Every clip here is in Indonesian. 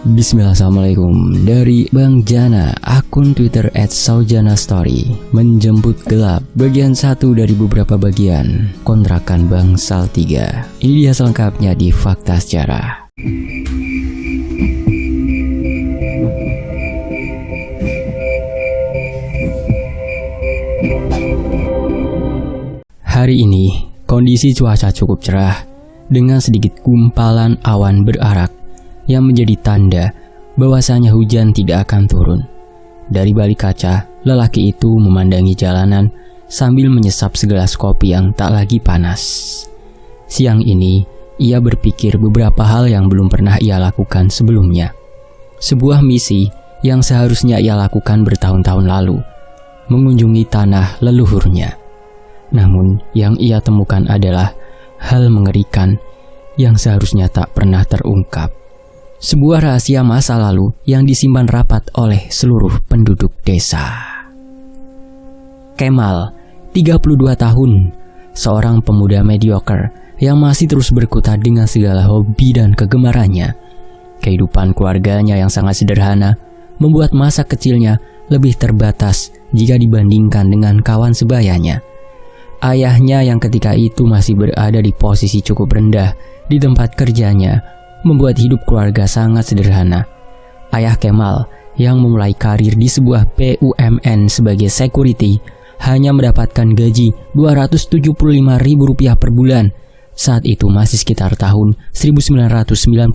Bismillah, assalamualaikum. Dari Bang Jana, akun Twitter @saujanastory. Menjemput gelap, bagian 1 dari beberapa bagian kontrakan Bangsal 3. Ini dia selengkapnya di Fakta Sejarah. Hari ini, kondisi cuaca cukup cerah dengan sedikit gumpalan awan berarak yang menjadi tanda bahwasanya hujan tidak akan turun. Dari balik kaca, lelaki itu memandangi jalanan sambil menyesap segelas kopi yang tak lagi panas. Siang ini, ia berpikir beberapa hal yang belum pernah ia lakukan sebelumnya. Sebuah misi yang seharusnya ia lakukan bertahun-tahun lalu, mengunjungi tanah leluhurnya. Namun, yang ia temukan adalah hal mengerikan yang seharusnya tak pernah terungkap. Sebuah rahasia masa lalu yang disimpan rapat oleh seluruh penduduk desa. Kemal, 32 tahun, seorang pemuda mediocre yang masih terus berkutat dengan segala hobi dan kegemarannya. Kehidupan keluarganya yang sangat sederhana membuat masa kecilnya lebih terbatas jika dibandingkan dengan kawan sebayanya. Ayahnya yang ketika itu masih berada di posisi cukup rendah di tempat kerjanya membuat hidup keluarga sangat sederhana. Ayah Kemal yang memulai karir di sebuah BUMN sebagai security hanya mendapatkan gaji Rp275.000 per bulan. Saat itu masih sekitar tahun 1991.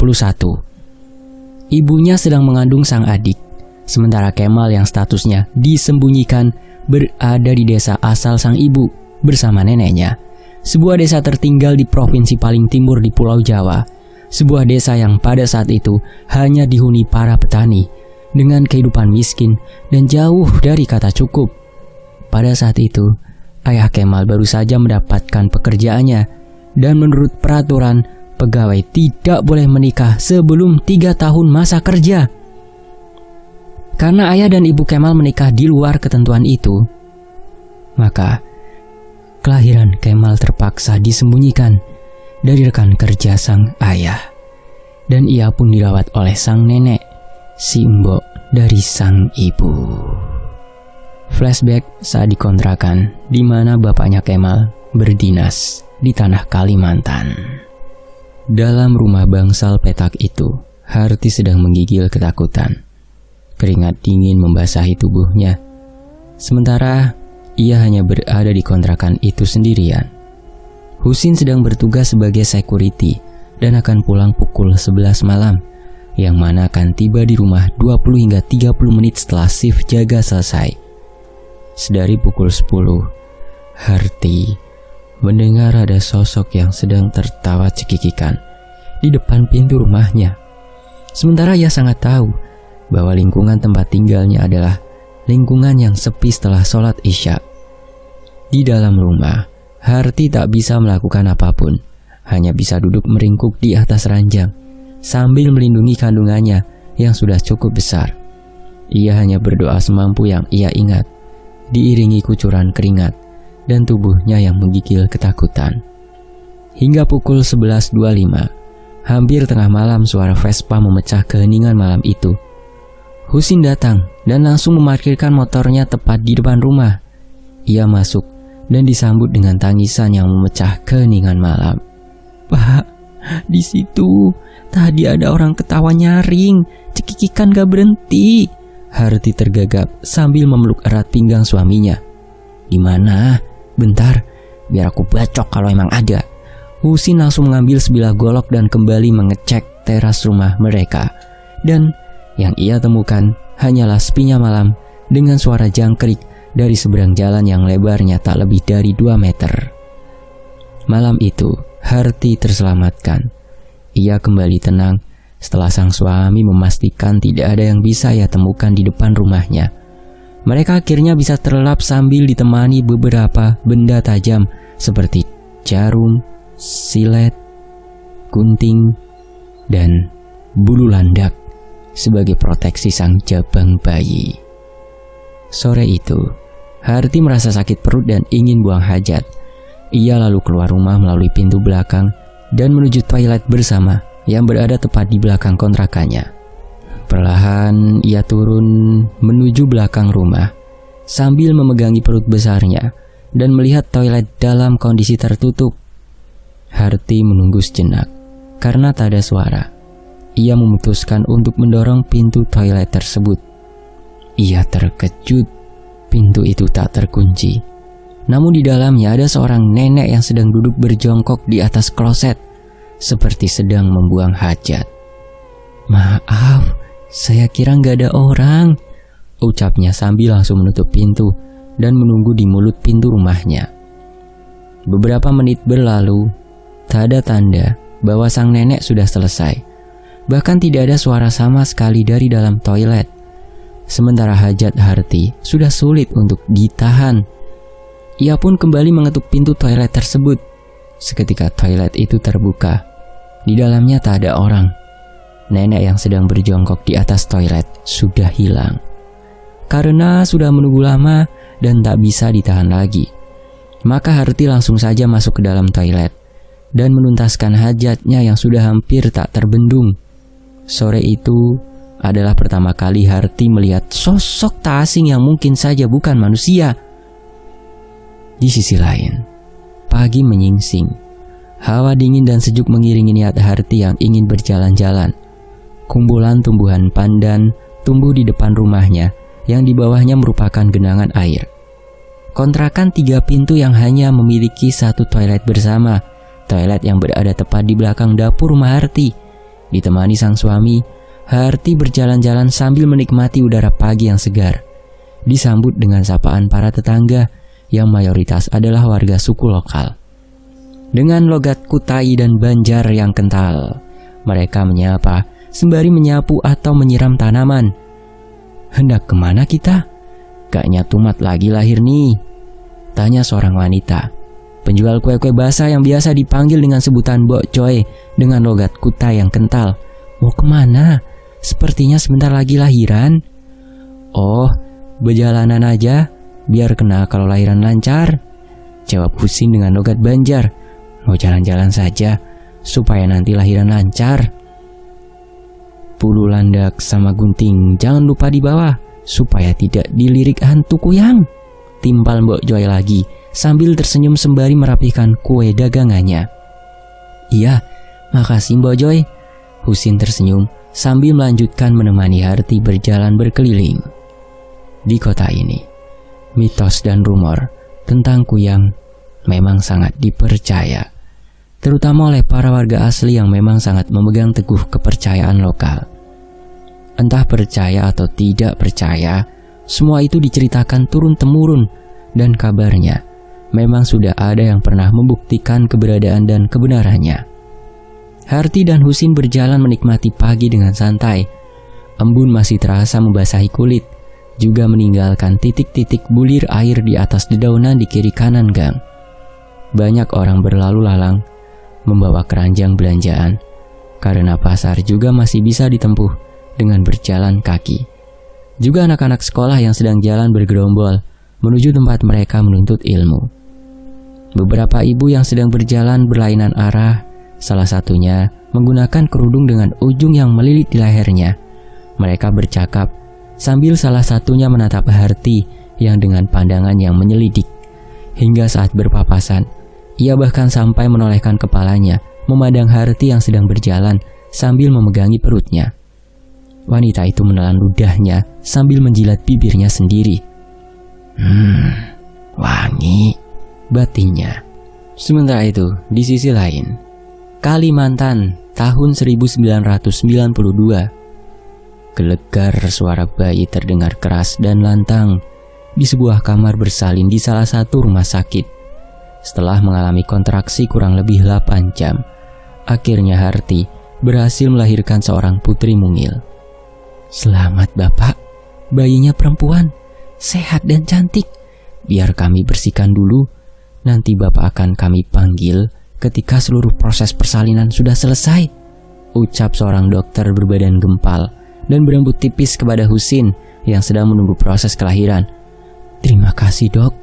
Ibunya sedang mengandung sang adik, sementara Kemal yang statusnya disembunyikan berada di desa asal sang ibu bersama neneknya. Sebuah desa tertinggal di provinsi paling timur di Pulau Jawa. Sebuah desa yang pada saat itu hanya dihuni para petani dengan kehidupan miskin dan jauh dari kata cukup. Pada saat itu, ayah Kemal baru saja mendapatkan pekerjaannya dan menurut peraturan, pegawai tidak boleh menikah sebelum 3 tahun masa kerja. Karena ayah dan ibu Kemal menikah di luar ketentuan itu, maka kelahiran Kemal terpaksa disembunyikan dari rekan kerja sang ayah, dan ia pun dirawat oleh sang nenek, si mbok dari sang ibu. Flashback saat dikontrakan di mana bapaknya Kemal berdinas di tanah Kalimantan. Dalam rumah bangsal petak itu, Harti sedang menggigil ketakutan. Keringat dingin membasahi tubuhnya. Sementara ia hanya berada di kontrakan itu sendirian. Husin sedang bertugas sebagai security dan akan pulang pukul 11 malam, yang mana akan tiba di rumah 20 hingga 30 menit setelah shift jaga selesai. Sedari pukul 10, Harti mendengar ada sosok yang sedang tertawa cekikikan di depan pintu rumahnya. Sementara ia sangat tahu bahwa lingkungan tempat tinggalnya adalah lingkungan yang sepi setelah sholat Isya. Di dalam rumah, Harti tak bisa melakukan apapun, hanya bisa duduk meringkuk di atas ranjang sambil melindungi kandungannya yang sudah cukup besar. Ia hanya berdoa semampu yang ia ingat, diiringi kucuran keringat dan tubuhnya yang menggigil ketakutan. Hingga pukul 11.25, hampir tengah malam, suara Vespa memecah keheningan malam itu. Husin datang dan langsung memarkirkan motornya tepat di depan rumah. Ia masuk dan disambut dengan tangisan yang memecah keheningan malam. "Pak, di situ tadi ada orang ketawa nyaring, cekikikan gak berhenti." Harti tergagap sambil memeluk erat pinggang suaminya. "Gimana? Bentar, biar aku bacok kalau emang ada." Husin langsung mengambil sebilah golok dan kembali mengecek teras rumah mereka. Dan yang ia temukan hanyalah sepinya malam dengan suara jangkrik dari seberang jalan yang lebarnya tak lebih dari 2 meter. Malam itu, Harti terselamatkan. Ia kembali tenang setelah sang suami memastikan tidak ada yang bisa ia temukan di depan rumahnya. Mereka akhirnya bisa terlelap sambil ditemani beberapa benda tajam seperti jarum, silet, gunting, dan bulu landak sebagai proteksi sang jabang bayi. Sore itu, Harti merasa sakit perut dan ingin buang hajat. Ia lalu keluar rumah melalui pintu belakang dan menuju toilet bersama yang berada tepat di belakang kontrakannya. Perlahan ia turun menuju belakang rumah sambil memegangi perut besarnya dan melihat toilet dalam kondisi tertutup. Harti menunggu sejenak. Karena tak ada suara, ia memutuskan untuk mendorong pintu toilet tersebut. Ia terkejut, pintu itu tak terkunci. Namun di dalamnya ada seorang nenek yang sedang duduk berjongkok di atas kloset, seperti sedang membuang hajat. "Maaf, saya kira nggak ada orang," ucapnya sambil langsung menutup pintu dan menunggu di mulut pintu rumahnya. Beberapa menit berlalu, tak ada tanda bahwa sang nenek sudah selesai. Bahkan tidak ada suara sama sekali dari dalam toilet. Sementara hajat Harti sudah sulit untuk ditahan. Ia pun kembali mengetuk pintu toilet tersebut. Seketika toilet itu terbuka. Di dalamnya tak ada orang. Nenek yang sedang berjongkok di atas toilet sudah hilang. Karena sudah menunggu lama dan tak bisa ditahan lagi, maka Harti langsung saja masuk ke dalam toilet dan menuntaskan hajatnya yang sudah hampir tak terbendung. Sore itu adalah pertama kali Harti melihat sosok tak asing yang mungkin saja bukan manusia. Di sisi lain, pagi menyingsing. Hawa dingin dan sejuk mengiringi niat Harti yang ingin berjalan-jalan. Kumpulan tumbuhan pandan tumbuh di depan rumahnya yang di bawahnya merupakan genangan air. Kontrakan 3 pintu yang hanya memiliki 1 toilet bersama. Toilet yang berada tepat di belakang dapur rumah Harti. Ditemani sang suami, Harti berjalan-jalan sambil menikmati udara pagi yang segar. Disambut dengan sapaan para tetangga yang mayoritas adalah warga suku lokal. Dengan logat Kutai dan Banjar yang kental, mereka menyapa sembari menyapu atau menyiram tanaman. "Hendak kemana kita? Kayaknya Tumat lagi lahir nih," tanya seorang wanita, penjual kue-kue basah yang biasa dipanggil dengan sebutan Mbok Coy dengan logat Kutai yang kental. "Mau kemana? Sepertinya sebentar lagi lahiran." "Oh, berjalanan aja, biar kena kalau lahiran lancar," jawab Husin dengan logat Banjar. "Mau jalan-jalan saja, supaya nanti lahiran lancar." "Pulu landak sama gunting jangan lupa dibawa, supaya tidak dilirik hantu kuyang," timpal Mbok Joy lagi sambil tersenyum sembari merapikan kue dagangannya. "Iya, makasih Mbok Joy," Husin tersenyum sambil melanjutkan menemani Harti berjalan berkeliling. Di kota ini, mitos dan rumor tentang kuyang memang sangat dipercaya, terutama oleh para warga asli yang memang sangat memegang teguh kepercayaan lokal. Entah percaya atau tidak percaya, semua itu diceritakan turun-temurun, dan kabarnya memang sudah ada yang pernah membuktikan keberadaan dan kebenarannya. Harti dan Husin berjalan menikmati pagi dengan santai. Embun masih terasa membasahi kulit, juga meninggalkan titik-titik bulir air di atas dedaunan di kiri kanan gang. Banyak orang berlalu lalang, membawa keranjang belanjaan, karena pasar juga masih bisa ditempuh dengan berjalan kaki. Juga anak-anak sekolah yang sedang jalan bergerombol menuju tempat mereka menuntut ilmu. Beberapa ibu yang sedang berjalan berlainan arah, salah satunya menggunakan kerudung dengan ujung yang melilit di lehernya. Mereka bercakap sambil salah satunya menatap Harti yang dengan pandangan yang menyelidik. Hingga saat berpapasan, ia bahkan sampai menolehkan kepalanya memandang Harti yang sedang berjalan sambil memegangi perutnya. Wanita itu menelan ludahnya sambil menjilat bibirnya sendiri. Wangi, batinnya. Sementara itu, di sisi lain, Kalimantan tahun 1992. Gelegar suara bayi terdengar keras dan lantang di sebuah kamar bersalin di salah satu rumah sakit. Setelah mengalami kontraksi kurang lebih 8 jam, akhirnya Harti berhasil melahirkan seorang putri mungil. "Selamat Bapak, bayinya perempuan, sehat dan cantik. Biar kami bersihkan dulu, nanti Bapak akan kami panggil ketika seluruh proses persalinan sudah selesai," ucap seorang dokter berbadan gempal dan berambut tipis kepada Husin yang sedang menunggu proses kelahiran. "Terima kasih Dok,"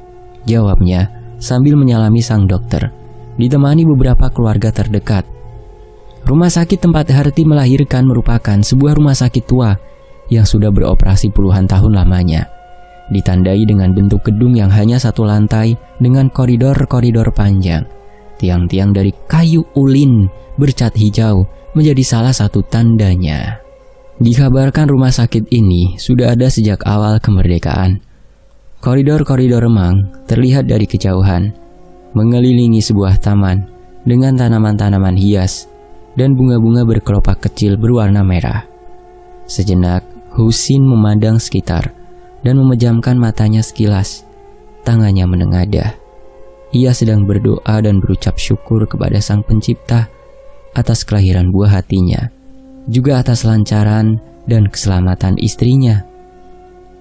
jawabnya sambil menyalami sang dokter, ditemani beberapa keluarga terdekat. Rumah sakit tempat Harti melahirkan merupakan sebuah rumah sakit tua yang sudah beroperasi puluhan tahun lamanya. Ditandai dengan bentuk gedung yang hanya satu lantai dengan koridor-koridor panjang. Tiang-tiang dari kayu ulin bercat hijau menjadi salah satu tandanya. Dikabarkan rumah sakit ini sudah ada sejak awal kemerdekaan. Koridor-koridor remang terlihat dari kejauhan, mengelilingi sebuah taman dengan tanaman-tanaman hias dan bunga-bunga berkelopak kecil berwarna merah. Sejenak, Husin memandang sekitar dan memejamkan matanya sekilas. Tangannya menengadah. Ia sedang berdoa dan berucap syukur kepada Sang Pencipta atas kelahiran buah hatinya, juga atas lancaran dan keselamatan istrinya.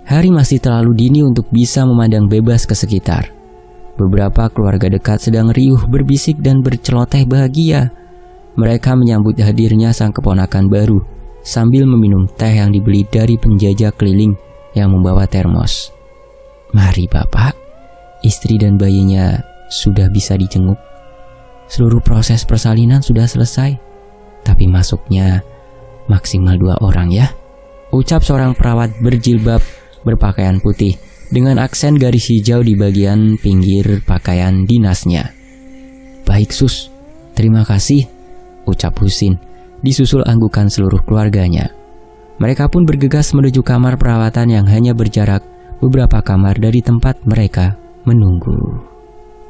Hari masih terlalu dini untuk bisa memandang bebas ke sekitar. Beberapa keluarga dekat sedang riuh berbisik dan berceloteh bahagia. Mereka menyambut hadirnya sang keponakan baru sambil meminum teh yang dibeli dari penjajah keliling yang membawa termos. "Mari Bapak, istri dan bayinya sudah bisa dijenguk. Seluruh proses persalinan sudah selesai, tapi masuknya maksimal 2 orang ya," ucap seorang perawat berjilbab berpakaian putih dengan aksen garis hijau di bagian pinggir pakaian dinasnya. "Baik Sus, terima kasih," ucap Husin, disusul anggukan seluruh keluarganya. Mereka pun bergegas menuju kamar perawatan yang hanya berjarak beberapa kamar dari tempat mereka menunggu.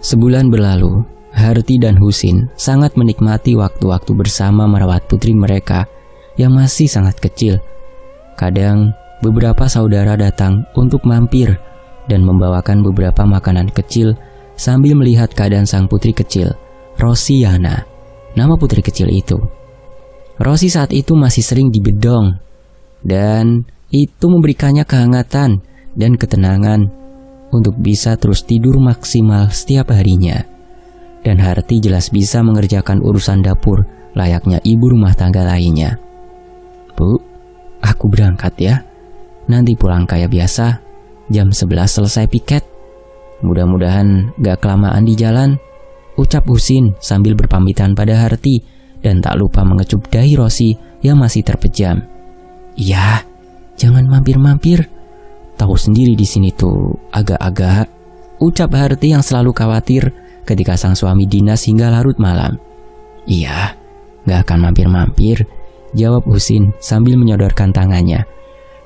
Sebulan berlalu, Harti dan Husin sangat menikmati waktu-waktu bersama merawat putri mereka yang masih sangat kecil. Kadang beberapa saudara datang untuk mampir dan membawakan beberapa makanan kecil sambil melihat keadaan sang putri kecil, Rosiana, nama putri kecil itu. Rosi saat itu masih sering dibedong, dan itu memberikannya kehangatan dan ketenangan untuk bisa terus tidur maksimal setiap harinya. Dan Harti jelas bisa mengerjakan urusan dapur layaknya ibu rumah tangga lainnya. "Bu, aku berangkat ya. Nanti pulang kayak biasa, jam 11 selesai piket. Mudah-mudahan gak kelamaan di jalan," ucap Husin sambil berpamitan pada Harti dan tak lupa mengecup dahi Rosi yang masih terpejam. "Iya, jangan mampir-mampir. Tahu sendiri di sini tuh agak-agak," ucap Harti yang selalu khawatir ketika sang suami dinas hingga larut malam. "Iya, gak akan mampir-mampir," jawab Husin sambil menyodorkan tangannya.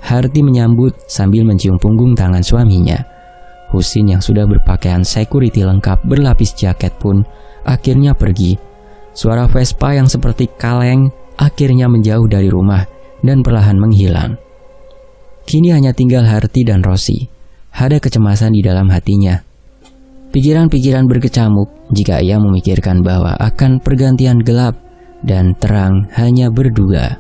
Harti menyambut sambil mencium punggung tangan suaminya. Husin yang sudah berpakaian security lengkap berlapis jaket pun akhirnya pergi. Suara Vespa yang seperti kaleng akhirnya menjauh dari rumah dan perlahan menghilang. Kini hanya tinggal Harti dan Rosi. Ada kecemasan di dalam hatinya. Pikiran-pikiran berkecamuk jika ia memikirkan bahwa akan pergantian gelap dan terang hanya berdua.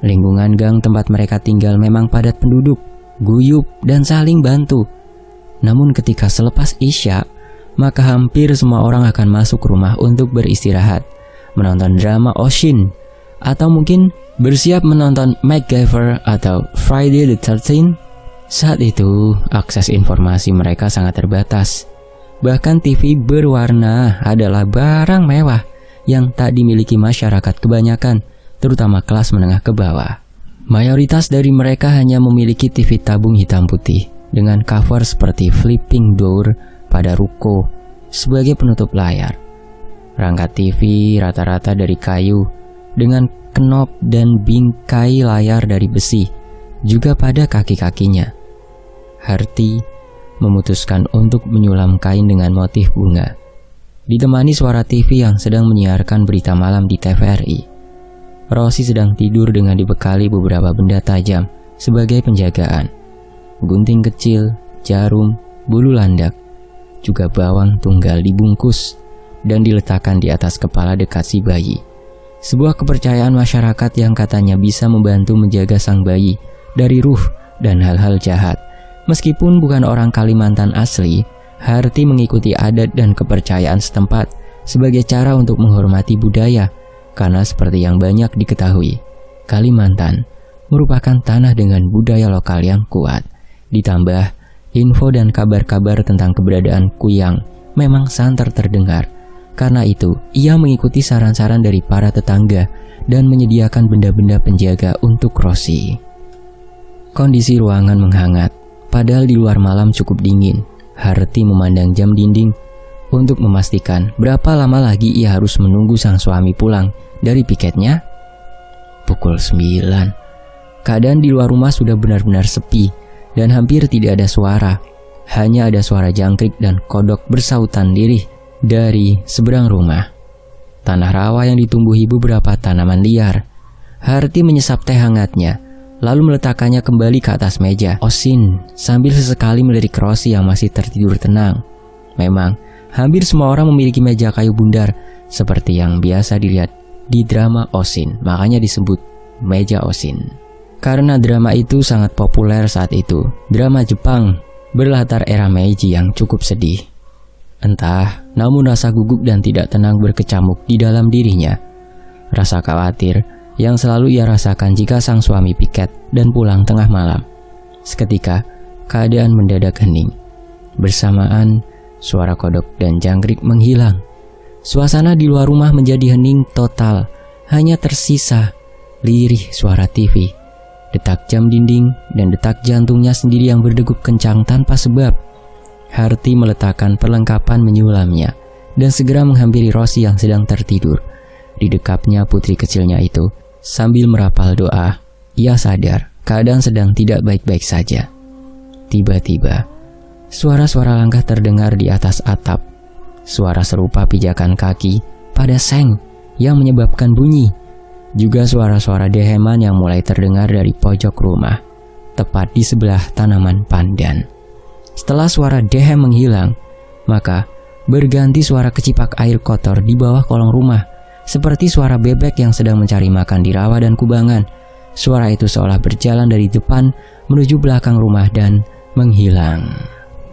Lingkungan gang tempat mereka tinggal memang padat penduduk, guyup dan saling bantu. Namun ketika selepas Isya, maka hampir semua orang akan masuk rumah untuk beristirahat, menonton drama Oshin, atau mungkin bersiap menonton MacGyver atau Friday the 13th. Saat itu, akses informasi mereka sangat terbatas. Bahkan TV berwarna adalah barang mewah yang tak dimiliki masyarakat kebanyakan, terutama kelas menengah ke bawah. Mayoritas dari mereka hanya memiliki TV tabung hitam putih dengan cover seperti flipping door pada ruko sebagai penutup layar. Rangka TV rata-rata dari kayu dengan knop dan bingkai layar dari besi juga pada kaki-kakinya. Harti memutuskan untuk menyulam kain dengan motif bunga, ditemani suara TV yang sedang menyiarkan berita malam di TVRI. Rosi sedang tidur dengan dibekali beberapa benda tajam sebagai penjagaan. Gunting kecil, jarum, bulu landak, juga bawang tunggal dibungkus dan diletakkan di atas kepala dekat si bayi. Sebuah kepercayaan masyarakat yang katanya bisa membantu menjaga sang bayi dari ruh dan hal-hal jahat. Meskipun bukan orang Kalimantan asli, Harti mengikuti adat dan kepercayaan setempat sebagai cara untuk menghormati budaya, karena seperti yang banyak diketahui, Kalimantan merupakan tanah dengan budaya lokal yang kuat. Ditambah, info dan kabar-kabar tentang keberadaan Kuyang memang santer terdengar. Karena itu, ia mengikuti saran-saran dari para tetangga dan menyediakan benda-benda penjaga untuk Rosi. Kondisi ruangan menghangat, padahal di luar malam cukup dingin. Harti memandang jam dinding untuk memastikan berapa lama lagi ia harus menunggu sang suami pulang dari piketnya. Pukul 9. Keadaan di luar rumah sudah benar-benar sepi dan hampir tidak ada suara. Hanya ada suara jangkrik dan kodok bersautan lirih dari seberang rumah. Tanah rawa yang ditumbuhi beberapa tanaman liar. Harti menyesap teh hangatnya, lalu meletakkannya kembali ke atas meja Osin sambil sesekali melirik Rosi yang masih tertidur tenang. Memang, hampir semua orang memiliki meja kayu bundar seperti yang biasa dilihat di drama Osin, makanya disebut meja Osin. Karena drama itu sangat populer saat itu, drama Jepang berlatar era Meiji yang cukup sedih. Entah, namun rasa gugup dan tidak tenang berkecamuk di dalam dirinya. Rasa khawatir yang selalu ia rasakan jika sang suami piket dan pulang tengah malam. Seketika, keadaan mendadak hening. Bersamaan, suara kodok dan jangkrik menghilang. Suasana di luar rumah menjadi hening total. Hanya tersisa lirih suara TV, detak jam dinding, dan detak jantungnya sendiri yang berdegup kencang tanpa sebab. Harti meletakkan perlengkapan menyulamnya dan segera menghampiri Rosi yang sedang tertidur. Didekapnya putri kecilnya itu. Sambil merapal doa, ia sadar keadaan sedang tidak baik-baik saja. Tiba-tiba, suara-suara langkah terdengar di atas atap. Suara serupa pijakan kaki pada seng yang menyebabkan bunyi. Juga suara-suara deheman yang mulai terdengar dari pojok rumah, tepat di sebelah tanaman pandan. Setelah suara dehem menghilang, maka berganti suara kecipak air kotor di bawah kolong rumah. Seperti suara bebek yang sedang mencari makan di rawa dan kubangan. Suara itu seolah berjalan dari depan menuju belakang rumah dan menghilang.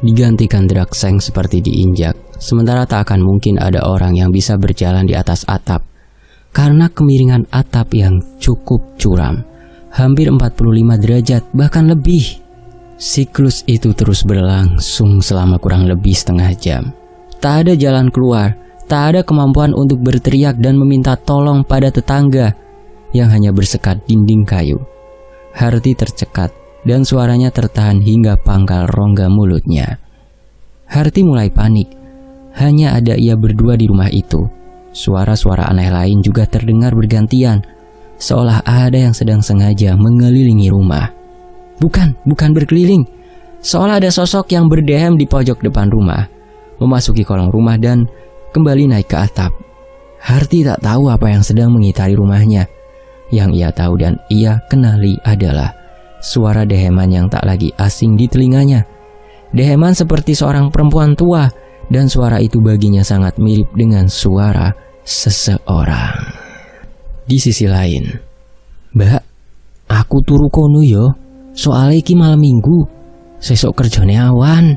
Digantikan derak seng seperti diinjak. Sementara tak akan mungkin ada orang yang bisa berjalan di atas atap. Karena kemiringan atap yang cukup curam. Hampir 45 derajat bahkan lebih. Siklus itu terus berlangsung selama kurang lebih setengah jam. Tak ada jalan keluar. Tak ada kemampuan untuk berteriak dan meminta tolong pada tetangga yang hanya bersekat dinding kayu. Harti tercekat dan suaranya tertahan hingga pangkal rongga mulutnya. Harti mulai panik. Hanya ada ia berdua di rumah itu. Suara-suara aneh lain juga terdengar bergantian, seolah ada yang sedang sengaja mengelilingi rumah. Bukan berkeliling. Seolah ada sosok yang berdehem di pojok depan rumah, memasuki kolong rumah dan kembali naik ke atap. Harti tak tahu apa yang sedang mengitari rumahnya. Yang ia tahu dan ia kenali adalah suara deheman yang tak lagi asing di telinganya. Deheman seperti seorang perempuan tua, dan suara itu baginya sangat mirip dengan suara seseorang. Di sisi lain, "Mbak, aku turu kono yo. Soalnya iki malam minggu. Sesok kerjane awan,"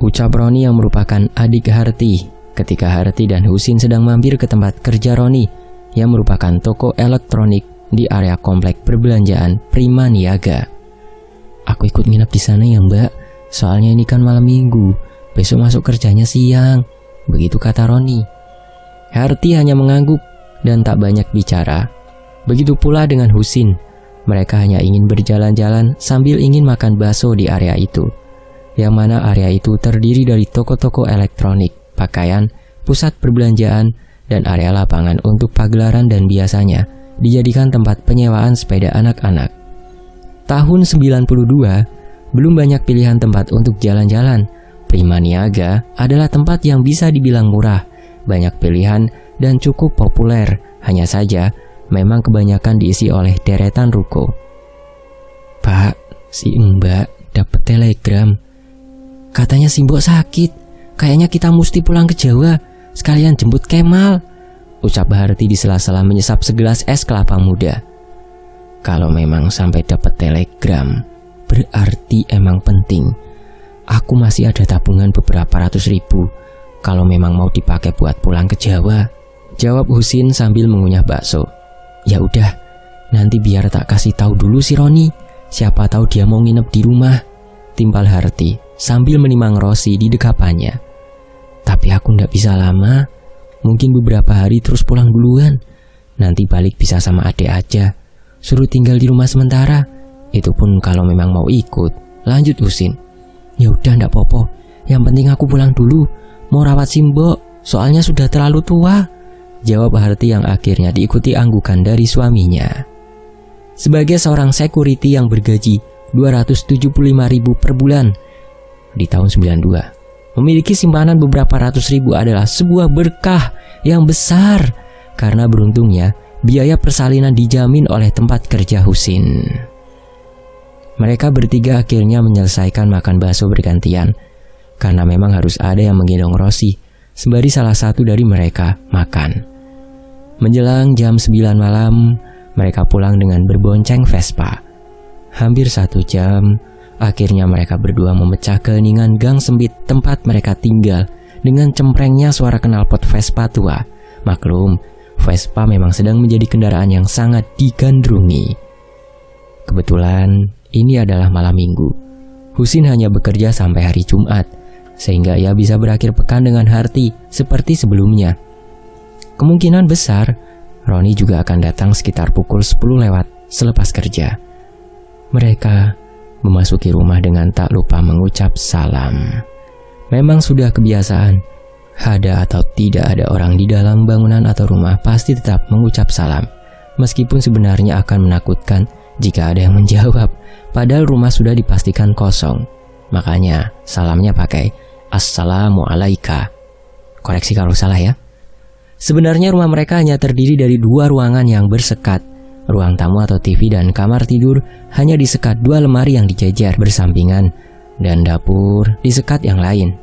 ucap Roni yang merupakan adik Harti. Ketika Harti dan Husin sedang mampir ke tempat kerja Roni yang merupakan toko elektronik di area komplek perbelanjaan Prima Niaga. "Aku ikut nginep di sana ya Mbak, soalnya ini kan malam minggu, besok masuk kerjanya siang," begitu kata Roni. Harti hanya mengangguk dan tak banyak bicara. Begitu pula dengan Husin. Mereka hanya ingin berjalan-jalan sambil ingin makan bakso di area itu, yang mana area itu terdiri dari toko-toko elektronik, pakaian, pusat perbelanjaan, dan area lapangan untuk pagelaran dan biasanya dijadikan tempat penyewaan sepeda anak-anak. Tahun 92, belum banyak pilihan tempat untuk jalan-jalan. Prima Niaga adalah tempat yang bisa dibilang murah, banyak pilihan, dan cukup populer. Hanya saja, memang kebanyakan diisi oleh deretan ruko. "Pak, si Mbak dapat telegram. Katanya si Mbok sakit. Kayaknya kita mesti pulang ke Jawa, sekalian jemput Kemal," ucap Harti di sela-sela menyesap segelas es kelapa muda. Kalau memang sampai dapat telegram, berarti emang penting. Aku masih ada tabungan beberapa ratus ribu, kalau memang mau dipakai buat pulang ke Jawa, jawab Husin sambil mengunyah bakso. "Ya udah, nanti biar tak kasih tahu dulu si Roni, siapa tahu dia mau nginep di rumah," timpal Harti sambil menimang Rosi di dekapannya. "Tapi aku ndak bisa lama, mungkin beberapa hari terus pulang duluan. Nanti balik bisa sama adek aja. Suruh tinggal di rumah sementara, Itu pun kalau memang mau ikut. Lanjut Husin. Ya udah ndak popo. Yang penting aku pulang dulu. Mau rawat Simbok. Soalnya sudah terlalu tua. Jawab Harti yang akhirnya diikuti anggukan dari suaminya. Sebagai seorang security yang bergaji 275.000 per bulan di tahun 92, memiliki simpanan beberapa ratus ribu adalah sebuah berkah yang besar karena beruntungnya biaya persalinan dijamin oleh tempat kerja Husin. Mereka bertiga akhirnya menyelesaikan makan bakso bergantian karena memang harus ada yang menggendong Rosi sembari salah satu dari mereka makan. Menjelang jam 9 malam, mereka pulang dengan berbonceng Vespa. Hampir 1 jam, akhirnya mereka berdua memecah keheningan gang sempit tempat mereka tinggal dengan cemprengnya suara knalpot Vespa tua. Maklum, Vespa memang sedang menjadi kendaraan yang sangat digandrungi. Kebetulan, ini adalah malam minggu. Husin hanya bekerja sampai hari Jumat, sehingga ia bisa berakhir pekan dengan Harti seperti sebelumnya. Kemungkinan besar, Roni juga akan datang sekitar pukul 10 lewat selepas kerja. Mereka memasuki rumah dengan tak lupa mengucap salam. Memang sudah kebiasaan, ada atau tidak ada orang di dalam bangunan atau rumah pasti tetap mengucap salam. Meskipun sebenarnya akan menakutkan jika ada yang menjawab, padahal rumah sudah dipastikan kosong. Makanya salamnya pakai Assalamualaikum. Koreksi kalau salah ya. Sebenarnya rumah mereka hanya terdiri dari 2 ruangan yang bersekat. Ruang tamu atau TV dan kamar tidur hanya disekat 2 lemari yang dijajar bersampingan, dan dapur disekat yang lain.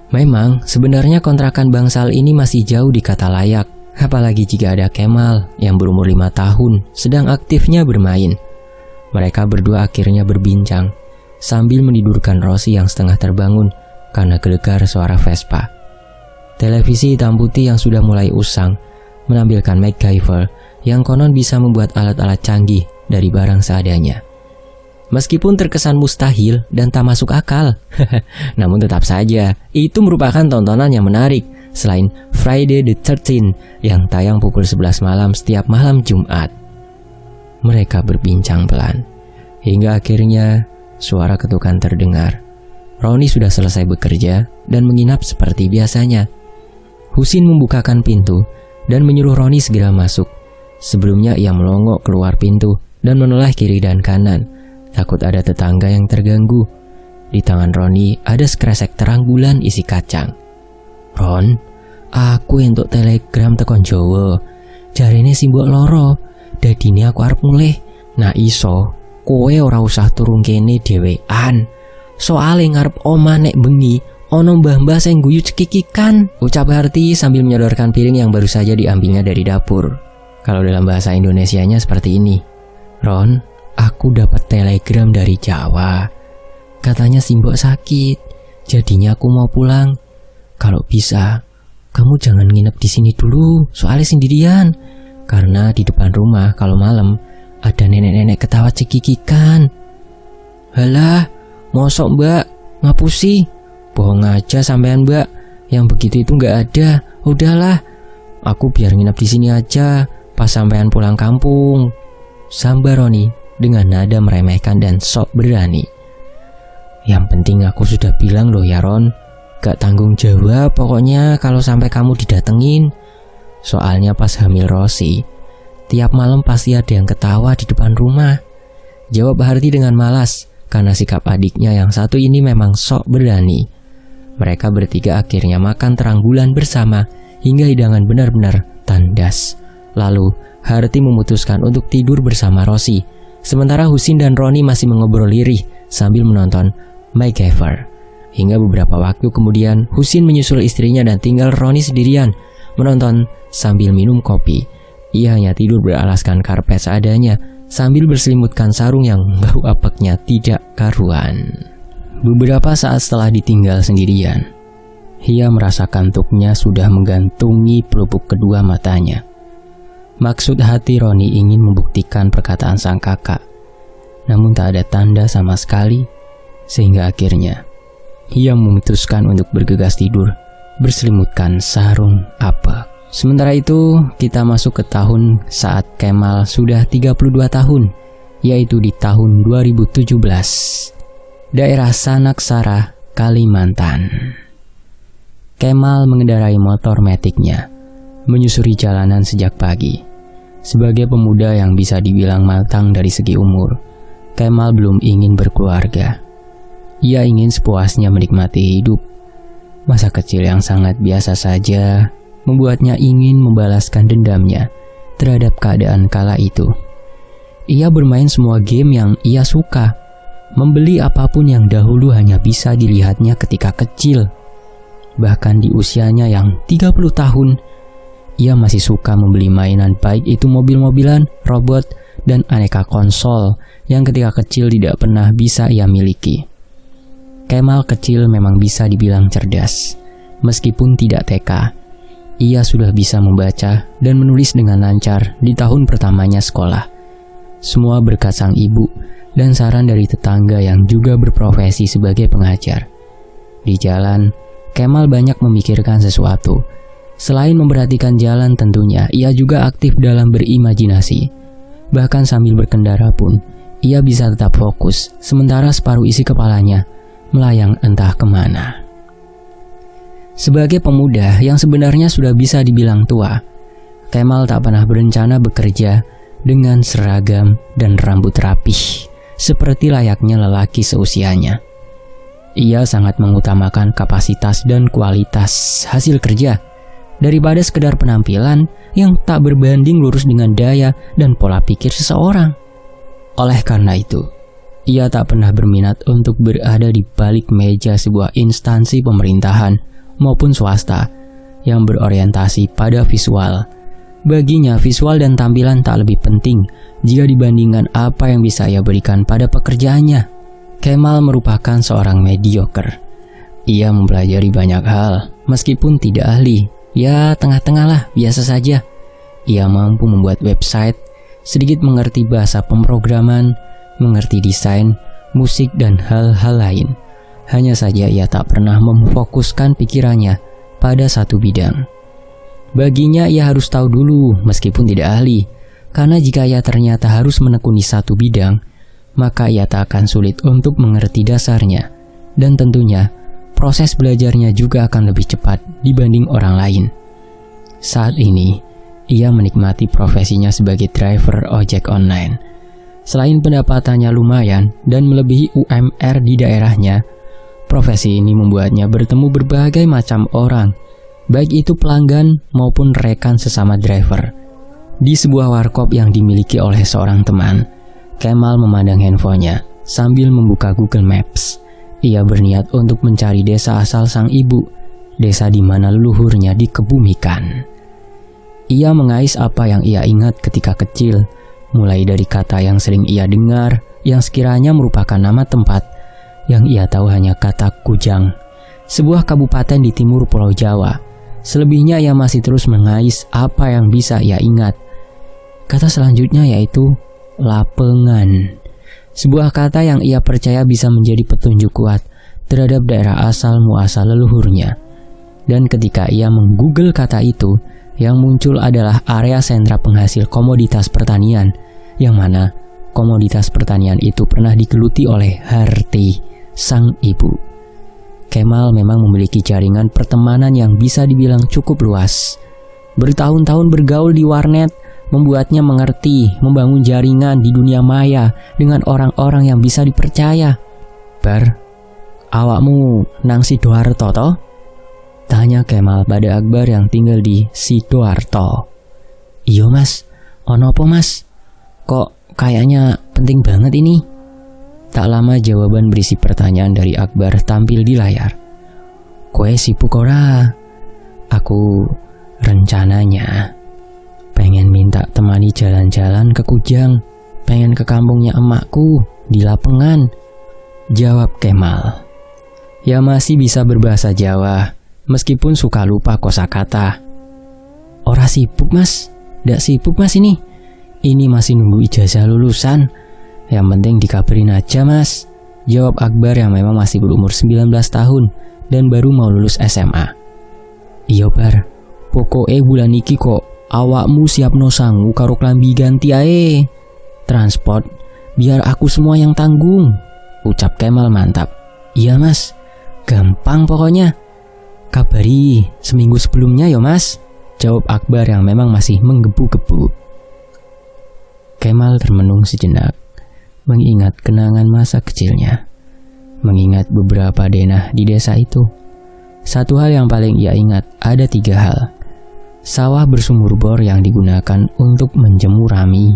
Memang sebenarnya kontrakan bangsal ini masih jauh dikata layak, apalagi jika ada Kemal yang berumur 5 tahun sedang aktifnya bermain. Mereka berdua akhirnya berbincang sambil menidurkan Rosi yang setengah terbangun karena gelegar suara Vespa. Televisi hitam putih yang sudah mulai usang menampilkan MacGyver yang konon bisa membuat alat-alat canggih dari barang seadanya. Meskipun terkesan mustahil dan tak masuk akal, namun tetap saja itu merupakan tontonan yang menarik selain Friday the 13th yang tayang pukul 11 malam setiap malam Jumat. Mereka berbincang pelan hingga akhirnya suara ketukan terdengar. Roni sudah selesai bekerja dan menginap seperti biasanya. Husin membukakan pintu dan menyuruh Roni segera masuk. Sebelumnya ia melongok keluar pintu dan menoleh kiri dan kanan, takut ada tetangga yang terganggu. Di tangan Roni ada sekresek terang bulan isi kacang. Ron, aku entuk telegram tekon Jawa. Jarene simbok loro, dadine aku arep mulih. Nah iso, kowe ora usah turun kene dhewean. Soale ngarep omah nek bengi ono mbah-mbah sing guyu cekikikan, ucap Harti sambil menyodorkan piring yang baru saja diambilnya dari dapur. Kalau dalam bahasa Indonesianya seperti ini. Ron, aku dapat telegram dari Jawa. Katanya simbok sakit, jadinya aku mau pulang. Kalau bisa, kamu jangan nginep di sini dulu, soalnya sendirian. Karena di depan rumah kalau malam ada nenek-nenek ketawa cekikikan. Halah, mosok mbak, ngapusi. Bohong aja sampean mbak, yang begitu itu nggak ada. Udahlah, aku biar nginep di sini aja pas sampean pulang kampung, sambar Roni dengan nada meremehkan dan sok berani. Yang penting aku sudah bilang loh ya Ron, gak tanggung jawab pokoknya kalau sampai kamu didatengin. Soalnya pas hamil Rosi, tiap malam pasti ada yang ketawa di depan rumah. Jawab Harti dengan malas karena sikap adiknya yang satu ini memang sok berani. Mereka bertiga akhirnya makan terang bulan bersama hingga hidangan benar-benar tandas. Lalu Harti memutuskan untuk tidur bersama Rosi, sementara Husin dan Roni masih mengobrol lirih sambil menonton MacGyver. Hingga beberapa waktu kemudian Husin menyusul istrinya dan tinggal Roni sendirian menonton sambil minum kopi. Ia hanya tidur beralaskan karpet seadanya sambil berselimutkan sarung yang bau apeknya tidak karuan. Beberapa saat setelah ditinggal sendirian, ia merasa kantuknya sudah menggantungi pelupuk kedua matanya. Maksud hati Roni ingin membuktikan perkataan sang kakak, namun tak ada tanda sama sekali, sehingga akhirnya ia memutuskan untuk bergegas tidur berselimutkan sarung apek. Sementara itu, kita masuk ke tahun saat Kemal sudah 32 tahun. yaitu di tahun 2017, daerah Sanaksara, Kalimantan. Kemal mengendarai motor metiknya, menyusuri jalanan sejak pagi. Sebagai pemuda yang bisa dibilang matang dari segi umur, Kemal belum ingin berkeluarga. Ia ingin sepuasnya menikmati hidup. Masa kecil yang sangat biasa saja membuatnya ingin membalaskan dendamnya terhadap keadaan kala itu. Ia bermain semua game yang ia suka, membeli apapun yang dahulu hanya bisa dilihatnya ketika kecil. Bahkan di usianya yang 30 tahun, ia masih suka membeli mainan, baik itu mobil-mobilan, robot, dan aneka konsol yang ketika kecil tidak pernah bisa ia miliki. Kemal kecil memang bisa dibilang cerdas. Meskipun tidak TK, ia sudah bisa membaca dan menulis dengan lancar di tahun pertamanya sekolah. Semua berkat sang ibu dan saran dari tetangga yang juga berprofesi sebagai pengajar. Di jalan, Kemal banyak memikirkan sesuatu. Selain memperhatikan jalan tentunya, ia juga aktif dalam berimajinasi. Bahkan sambil berkendara pun, ia bisa tetap fokus, sementara separuh isi kepalanya melayang entah kemana. Sebagai pemuda yang sebenarnya sudah bisa dibilang tua, Kemal tak pernah berencana bekerja dengan seragam dan rambut rapih, seperti layaknya lelaki seusianya. Ia sangat mengutamakan kapasitas dan kualitas hasil kerja, daripada sekedar penampilan yang tak berbanding lurus dengan daya dan pola pikir seseorang. Oleh karena itu, ia tak pernah berminat untuk berada di balik meja sebuah instansi pemerintahan maupun swasta yang berorientasi pada visual. Baginya, visual dan tampilan tak lebih penting jika dibandingkan apa yang bisa ia berikan pada pekerjaannya. Kemal merupakan seorang mediocre. Ia mempelajari banyak hal, meskipun tidak ahli. Ya, tengah-tengah lah, biasa saja. Ia mampu membuat website, sedikit mengerti bahasa pemrograman, mengerti desain, musik, dan hal-hal lain. Hanya saja ia tak pernah memfokuskan pikirannya pada satu bidang. Baginya ia harus tahu dulu meskipun tidak ahli, karena jika ia ternyata harus menekuni satu bidang, maka ia tak akan sulit untuk mengerti dasarnya. Dan tentunya, proses belajarnya juga akan lebih cepat dibanding orang lain. Saat ini, ia menikmati profesinya sebagai driver ojek online. Selain pendapatannya lumayan dan melebihi UMR di daerahnya, profesi ini membuatnya bertemu berbagai macam orang, baik itu pelanggan maupun rekan sesama driver. Di sebuah warkop yang dimiliki oleh seorang teman, Kemal memandang handphonenya sambil membuka Google Maps. Ia berniat untuk mencari desa asal sang ibu, desa di mana leluhurnya dikebumikan. Ia mengais apa yang ia ingat ketika kecil, mulai dari kata yang sering ia dengar, yang sekiranya merupakan nama tempat, yang ia tahu hanya kata Kujang, sebuah kabupaten di timur Pulau Jawa. Selebihnya ia masih terus mengais apa yang bisa ia ingat. Kata selanjutnya yaitu Lapengan, sebuah kata yang ia percaya bisa menjadi petunjuk kuat terhadap daerah asal muasal leluhurnya. Dan ketika ia menggoogle kata itu, yang muncul adalah area sentra penghasil komoditas pertanian, yang mana komoditas pertanian itu pernah digeluti oleh Harti, sang ibu. Kemal memang memiliki jaringan pertemanan yang bisa dibilang cukup luas. Bertahun-tahun bergaul di warnet membuatnya mengerti membangun jaringan di dunia maya dengan orang-orang yang bisa dipercaya. Bar, awakmu nang Sidoarto toh? Tanya Kemal pada Akbar yang tinggal di Sidoarto. Iyo mas, ono apa mas? Kok kayaknya penting banget ini? Tak lama jawaban berisi pertanyaan dari Akbar tampil di layar. Koe sibuk ora? Aku rencananya pengen minta temani jalan-jalan ke Kujang, pengen ke kampungnya emakku di Lapengan, jawab Kemal. Ya masih bisa berbahasa Jawa, meskipun suka lupa kosakata. Ora sibuk mas, ndak sibuk mas ini. Ini masih nunggu ijazah lulusan. Yang penting dikabarin aja mas, jawab Akbar yang memang masih berumur 19 tahun dan baru mau lulus SMA. Iya bar, pokoke bulan iki kok awakmu siapno sangu karo klambi ganti ae. Transport biar aku semua yang tanggung, ucap Kemal mantap. Iya mas, gampang pokoknya. Kabari seminggu sebelumnya ya mas, jawab Akbar yang memang masih menggebu-gebu. Kemal termenung sejenak, mengingat kenangan masa kecilnya, mengingat beberapa denah di desa itu. Satu hal yang paling ia ingat, ada 3 hal. Sawah bersumur bor yang digunakan untuk menjemur rami,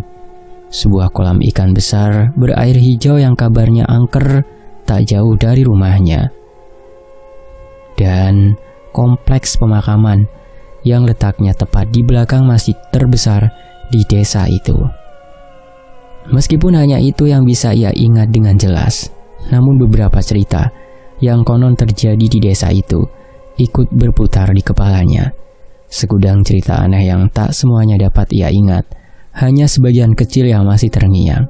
sebuah kolam ikan besar berair hijau yang kabarnya angker tak jauh dari rumahnya, dan kompleks pemakaman yang letaknya tepat di belakang masjid terbesar di desa itu. Meskipun hanya itu yang bisa ia ingat dengan jelas, namun beberapa cerita yang konon terjadi di desa itu ikut berputar di kepalanya. Segudang cerita aneh yang tak semuanya dapat ia ingat, hanya sebagian kecil yang masih terngiang.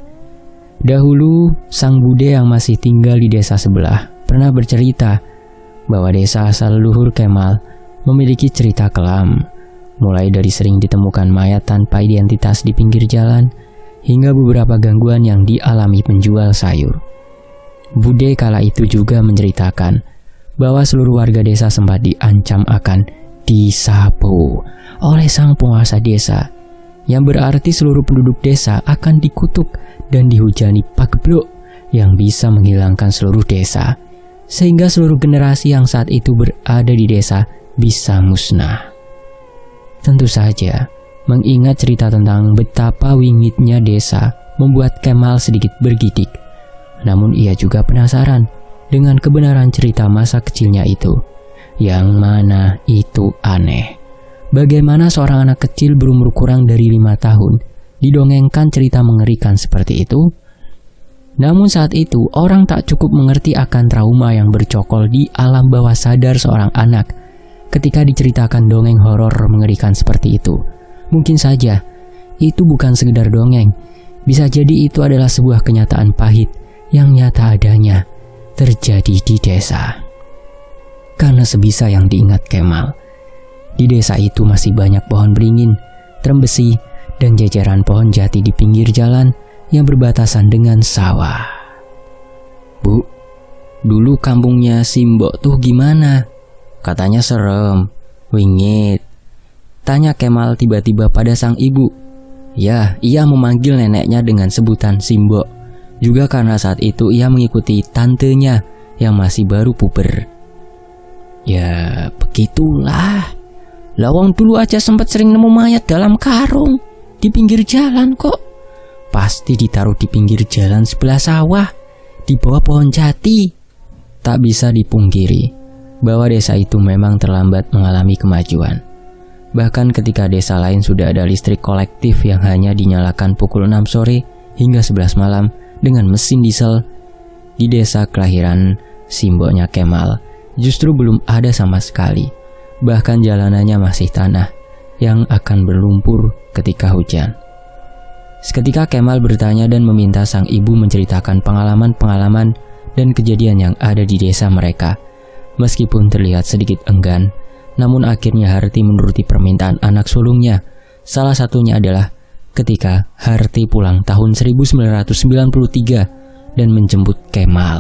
Dahulu, sang bude yang masih tinggal di desa sebelah pernah bercerita bahwa desa asal leluhur Kemal memiliki cerita kelam, mulai dari sering ditemukan mayat tanpa identitas di pinggir jalan, hingga beberapa gangguan yang dialami penjual sayur. Bude kala itu juga menceritakan bahwa seluruh warga desa sempat diancam akan disapu oleh sang penguasa desa, yang berarti seluruh penduduk desa akan dikutuk dan dihujani pagebluk yang bisa menghilangkan seluruh desa, sehingga seluruh generasi yang saat itu berada di desa bisa musnah. Tentu saja, mengingat cerita tentang betapa wingitnya desa membuat Kemal sedikit bergidik. Namun ia juga penasaran dengan kebenaran cerita masa kecilnya itu, yang mana itu aneh. Bagaimana seorang anak kecil berumur kurang dari 5 tahun didongengkan cerita mengerikan seperti itu? Namun saat itu orang tak cukup mengerti akan trauma yang bercokol di alam bawah sadar seorang anak ketika diceritakan dongeng horor mengerikan seperti itu. Mungkin saja itu bukan sekedar dongeng, bisa jadi itu adalah sebuah kenyataan pahit yang nyata adanya terjadi di desa. Karena sebisa yang diingat Kemal, di desa itu masih banyak pohon beringin, trembesi, dan jajaran pohon jati di pinggir jalan yang berbatasan dengan sawah. Bu, dulu kampungnya Simbok tuh gimana? Katanya serem, wingit. Tanya Kemal tiba-tiba pada sang ibu. Ya, ia memanggil neneknya dengan sebutan Simbok, juga karena saat itu ia mengikuti tantenya yang masih baru puber. Ya, begitulah. Lawang dulu aja sempat sering nemu mayat dalam karung di pinggir jalan kok. Pasti ditaruh di pinggir jalan sebelah sawah, di bawah pohon jati. Tak bisa dipungkiri bahwa desa itu memang terlambat mengalami kemajuan. Bahkan ketika desa lain sudah ada listrik kolektif yang hanya dinyalakan pukul 6 sore hingga 11 malam dengan mesin diesel, di desa kelahiran Simboknya Kemal justru belum ada sama sekali. Bahkan jalanannya masih tanah yang akan berlumpur ketika hujan. Seketika Kemal bertanya dan meminta sang ibu menceritakan pengalaman-pengalaman dan kejadian yang ada di desa mereka. Meskipun terlihat sedikit enggan, namun akhirnya Harti menuruti permintaan anak sulungnya. Salah satunya adalah ketika Harti pulang tahun 1993 dan menjemput Kemal.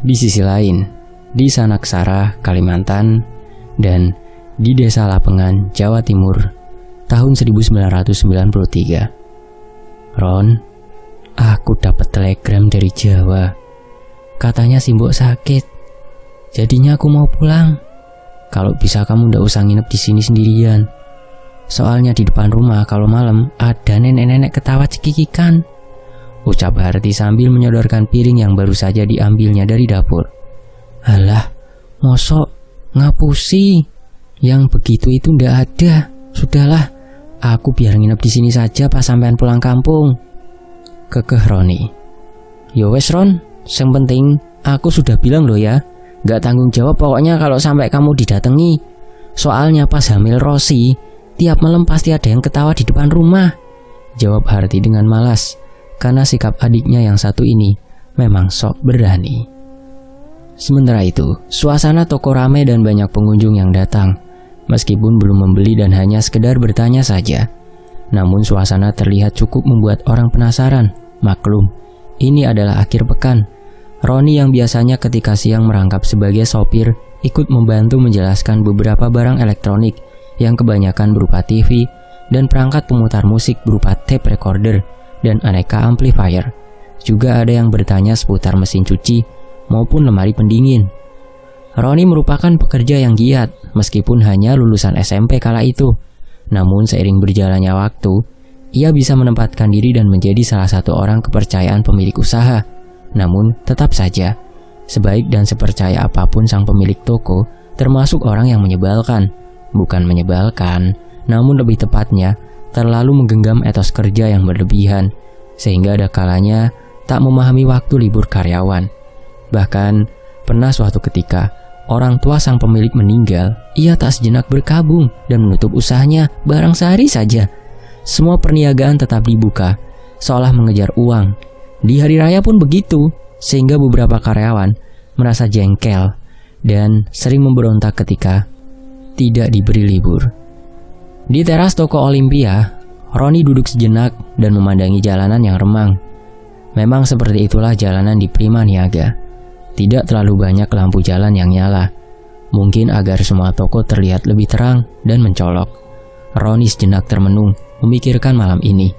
Di sisi lain, di Sanaksara, Kalimantan, dan di Desa Lapengan, Jawa Timur, tahun 1993. Ron, aku dapat telegram dari Jawa. Katanya Simbok sakit. Jadinya aku mau pulang. Kalau bisa kamu ndak usah nginep di sini sendirian. Soalnya di depan rumah kalau malam ada nenek-nenek ketawa cekikikan, ucap Harti sambil menyodorkan piring yang baru saja diambilnya dari dapur. Alah, mosok ngapusi, yang begitu itu ndak ada. Sudahlah, aku biar nginep di sini saja pas sampean pulang kampung, kekeh Roni. Yo wes Ron, yang penting aku sudah bilang loh ya, nggak tanggung jawab pokoknya kalau sampai kamu didatangi. Soalnya pas hamil Rosi, tiap malam pasti ada yang ketawa di depan rumah, jawab Harti dengan malas, karena sikap adiknya yang satu ini memang sok berani. Sementara itu, suasana toko ramai dan banyak pengunjung yang datang. Meskipun belum membeli dan hanya sekedar bertanya saja, namun suasana terlihat cukup membuat orang penasaran Maklum, ini adalah akhir pekan. Roni yang biasanya ketika siang merangkap sebagai sopir ikut membantu menjelaskan beberapa barang elektronik yang kebanyakan berupa TV dan perangkat pemutar musik berupa tape recorder dan aneka amplifier. Juga ada yang bertanya seputar mesin cuci maupun lemari pendingin. Roni merupakan pekerja yang giat meskipun hanya lulusan SMP kala itu. Namun seiring berjalannya waktu, ia bisa menempatkan diri dan menjadi salah satu orang kepercayaan pemilik usaha. Namun tetap saja, sebaik dan sepercaya apapun sang pemilik toko, termasuk orang yang menyebalkan. Bukan menyebalkan, namun lebih tepatnya terlalu menggenggam etos kerja yang berlebihan, sehingga ada kalanya tak memahami waktu libur karyawan. Bahkan pernah suatu ketika orang tua sang pemilik meninggal, ia tak sejenak berkabung dan menutup usahanya barang sehari saja. Semua perniagaan tetap dibuka, seolah mengejar uang. Di hari raya pun begitu, sehingga beberapa karyawan merasa jengkel dan sering memberontak ketika tidak diberi libur. Di teras toko Olimpia, Roni duduk sejenak dan memandangi jalanan yang remang. Memang seperti itulah jalanan di Prima Niaga. Tidak terlalu banyak lampu jalan yang nyala, mungkin agar semua toko terlihat lebih terang dan mencolok. Roni sejenak termenung, memikirkan malam ini.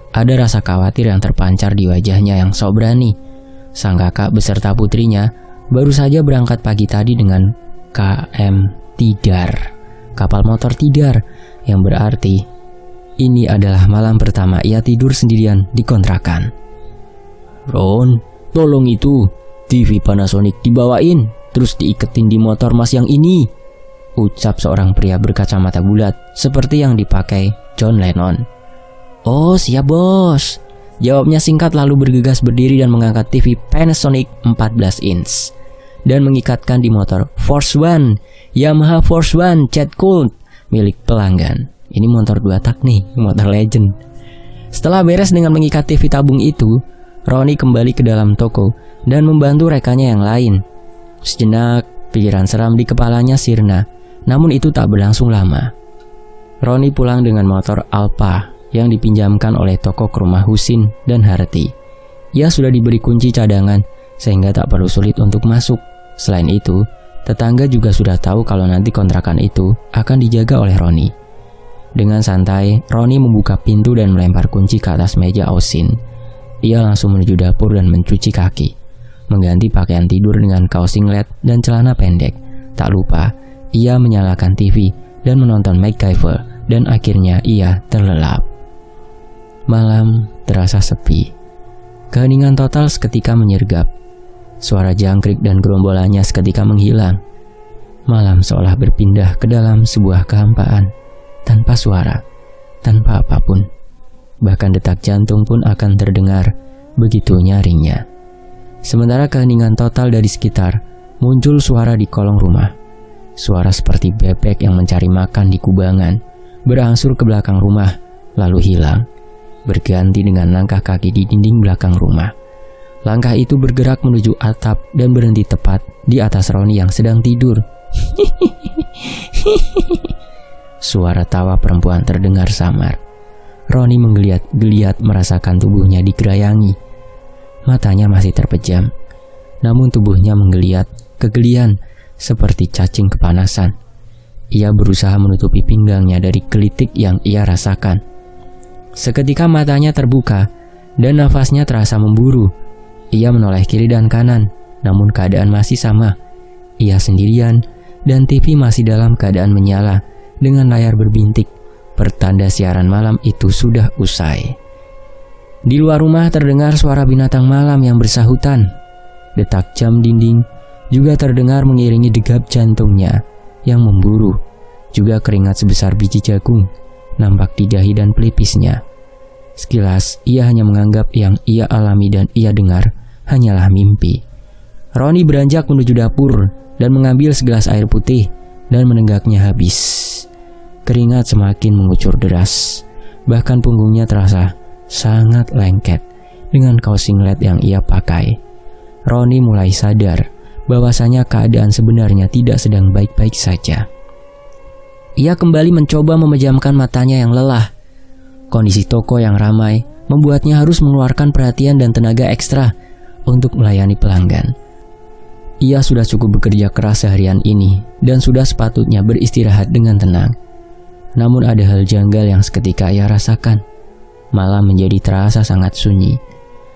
Ada rasa khawatir yang terpancar di wajahnya yang sok berani. Sang kakak beserta putrinya baru saja berangkat pagi tadi dengan KM Tidar, kapal motor Tidar, yang berarti ini adalah malam pertama ia tidur sendirian di kontrakan. "Ron, tolong itu TV Panasonic dibawain, terus diiketin di motor mas yang ini," ucap seorang pria berkacamata bulat seperti yang dipakai John Lennon. "Oh siap bos," jawabnya singkat lalu bergegas berdiri dan mengangkat TV Panasonic 14 inch dan mengikatkan di motor Force One, Yamaha Force One Jet Cool milik pelanggan. Ini motor 2 tak nih, motor legend. Setelah beres dengan mengikat TV tabung itu, Roni kembali ke dalam toko dan membantu rekannya yang lain. Sejenak, pikiran seram di kepalanya sirna, namun itu tak berlangsung lama. Roni pulang dengan motor Alfa yang dipinjamkan oleh toko ke rumah Husin dan Harti. Ia sudah diberi kunci cadangan sehingga tak perlu sulit untuk masuk. Selain itu, tetangga juga sudah tahu kalau nanti kontrakan itu akan dijaga oleh Roni. Dengan santai, Roni membuka pintu dan melempar kunci ke atas meja Husin. Ia langsung menuju dapur dan mencuci kaki, mengganti pakaian tidur dengan kaos singlet dan celana pendek. Tak lupa, ia menyalakan TV dan menonton MacGyver dan akhirnya ia terlelap. Malam terasa sepi. Keheningan total seketika menyergap. Suara jangkrik dan gerombolannya seketika menghilang. Malam seolah berpindah ke dalam sebuah kehampaan, tanpa suara, tanpa apapun. Bahkan detak jantung pun akan terdengar, begitu nyaringnya. Sementara keheningan total dari sekitar, muncul suara di kolong rumah. Suara seperti bebek yang mencari makan di kubangan, berangsur ke belakang rumah, lalu hilang. Berganti dengan langkah kaki di dinding belakang rumah. Langkah itu bergerak menuju atap dan berhenti tepat di atas Roni yang sedang tidur. Suara tawa perempuan terdengar samar. Roni menggeliat-geliat merasakan tubuhnya digerayangi. Matanya masih terpejam, namun tubuhnya menggeliat, kegelian, seperti cacing kepanasan. Ia berusaha menutupi pinggangnya dari gelitik yang ia rasakan. Seketika matanya terbuka, dan nafasnya terasa memburu. Ia menoleh kiri dan kanan, namun keadaan masih sama. Ia sendirian, dan TV masih dalam keadaan menyala, dengan layar berbintik. Pertanda siaran malam itu sudah usai. Di luar rumah terdengar suara binatang malam yang bersahutan. Detak jam dinding juga terdengar mengiringi degap jantungnya yang memburu. Juga keringat sebesar biji jagung nampak di dahi dan pelipisnya. Sekilas ia hanya menganggap yang ia alami dan ia dengar hanyalah mimpi. Roni beranjak menuju dapur dan mengambil segelas air putih dan menenggaknya habis. Keringat semakin mengucur deras, bahkan punggungnya terasa sangat lengket dengan kaos singlet yang ia pakai. Roni mulai sadar bahwasanya keadaan sebenarnya tidak sedang baik-baik saja. Ia kembali mencoba memejamkan matanya yang lelah. Kondisi toko yang ramai membuatnya harus mengeluarkan perhatian dan tenaga ekstra untuk melayani pelanggan. Ia sudah cukup bekerja keras seharian ini dan sudah sepatutnya beristirahat dengan tenang. Namun ada hal janggal yang seketika ia rasakan. Malam menjadi terasa sangat sunyi.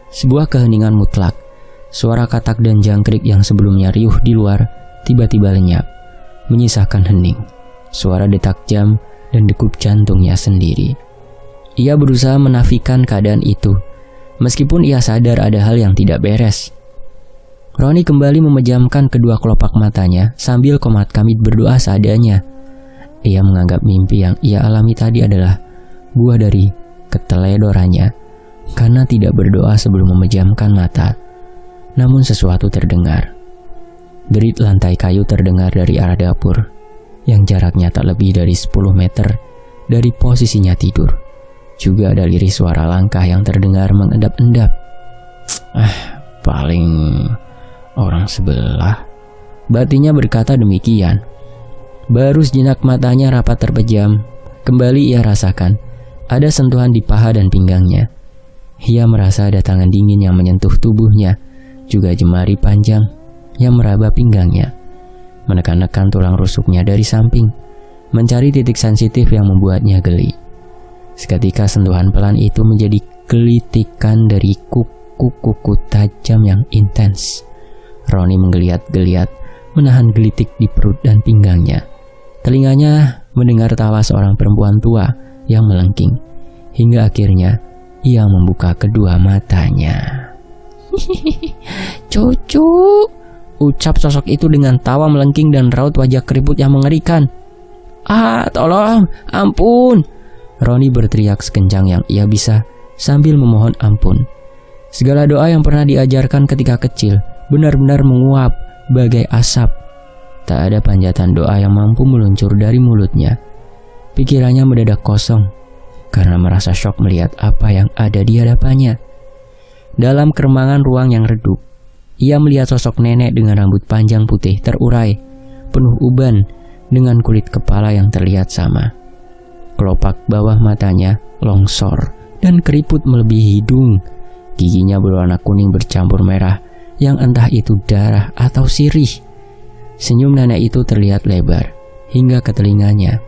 Sebuah keheningan mutlak. Suara katak dan jangkrik yang sebelumnya riuh di luar tiba-tiba lenyap, menyisakan hening, suara detak jam dan degup jantungnya sendiri. Ia berusaha menafikan keadaan itu, meskipun ia sadar ada hal yang tidak beres. Roni kembali memejamkan kedua kelopak matanya sambil komat-kamit berdoa seadanya. Ia menganggap mimpi yang ia alami tadi adalah buah dari keteledorannya karena tidak berdoa sebelum memejamkan mata. Namun sesuatu terdengar. Derit lantai kayu terdengar dari arah dapur, yang jaraknya tak lebih dari 10 meter dari posisinya tidur. Juga ada lirih suara langkah yang terdengar mengendap-endap. Paling orang sebelah. Batinnya berkata demikian. Baru sejenak matanya rapat terpejam. Kembali ia rasakan ada sentuhan di paha dan pinggangnya. Ia merasa ada tangan dingin yang menyentuh tubuhnya, juga jemari panjang yang meraba pinggangnya, menekan-nekan tulang rusuknya dari samping, mencari titik sensitif yang membuatnya geli. Seketika sentuhan pelan itu menjadi gelitikan dari kuku tajam yang intens. Roni menggeliat-geliat, menahan gelitik di perut dan pinggangnya. Telinganya mendengar tawa seorang perempuan tua yang melengking, hingga akhirnya ia membuka kedua matanya. "Cucu," ucap sosok itu dengan tawa melengking dan raut wajah keriput yang mengerikan. Tolong, ampun!" Roni berteriak sekencang yang ia bisa sambil memohon ampun. Segala doa yang pernah diajarkan ketika kecil benar-benar menguap bagai asap. Tak ada panjatan doa yang mampu meluncur dari mulutnya. Pikirannya mendadak kosong karena merasa syok melihat apa yang ada di hadapannya. Dalam keremangan ruang yang redup, ia melihat sosok nenek dengan rambut panjang putih terurai, penuh uban, dengan kulit kepala yang terlihat sama. Kelopak bawah matanya longsor dan keriput melebihi hidung. Giginya berwarna kuning bercampur merah, yang entah itu darah atau sirih. Senyum nenek itu terlihat lebar hingga ke telinganya.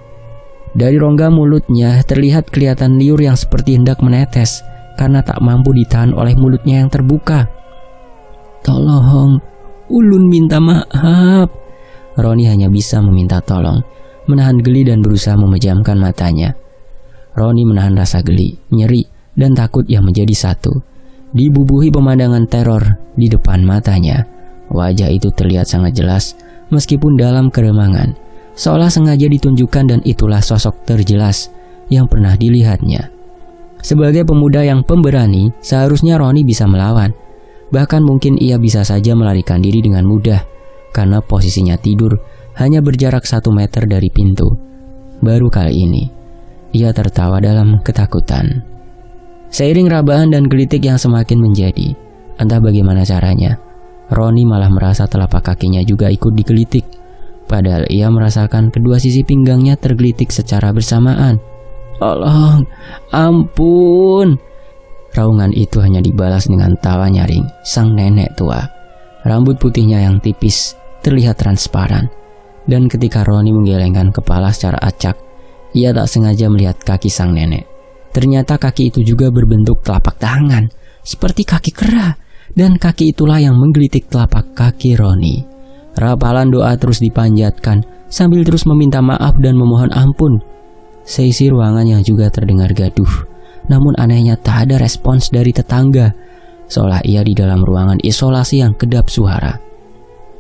Dari rongga mulutnya terlihat kelihatan liur yang seperti hendak menetes karena tak mampu ditahan oleh mulutnya yang terbuka. "Tolong, ulun minta maaf." Roni hanya bisa meminta tolong, menahan geli dan berusaha memejamkan matanya. Roni menahan rasa geli, nyeri, dan takut yang menjadi satu. Dibubuhi pemandangan teror di depan matanya. Wajah itu terlihat sangat jelas meskipun dalam keremangan, seolah sengaja ditunjukkan, dan itulah sosok terjelas yang pernah dilihatnya. Sebagai pemuda yang pemberani, seharusnya Roni bisa melawan. Bahkan mungkin ia bisa saja melarikan diri dengan mudah, karena posisinya tidur hanya berjarak 1 meter dari pintu. Baru kali ini, ia tertawa dalam ketakutan. Seiring rabahan dan gelitik yang semakin menjadi, entah bagaimana caranya, Roni malah merasa telapak kakinya juga ikut digelitik. Padahal ia merasakan kedua sisi pinggangnya tergelitik secara bersamaan. "Tolong, ampun!" Raungan itu hanya dibalas dengan tawa nyaring sang nenek tua. Rambut putihnya yang tipis terlihat transparan. Dan ketika Roni menggelengkan kepala secara acak, ia tak sengaja melihat kaki sang nenek. Ternyata kaki itu juga berbentuk telapak tangan, seperti kaki kera, dan kaki itulah yang menggelitik telapak kaki Roni. Rapalan doa terus dipanjatkan sambil terus meminta maaf dan memohon ampun. Seisi ruangan yang juga terdengar gaduh, namun anehnya tak ada respons dari tetangga, seolah ia di dalam ruangan isolasi yang kedap suara.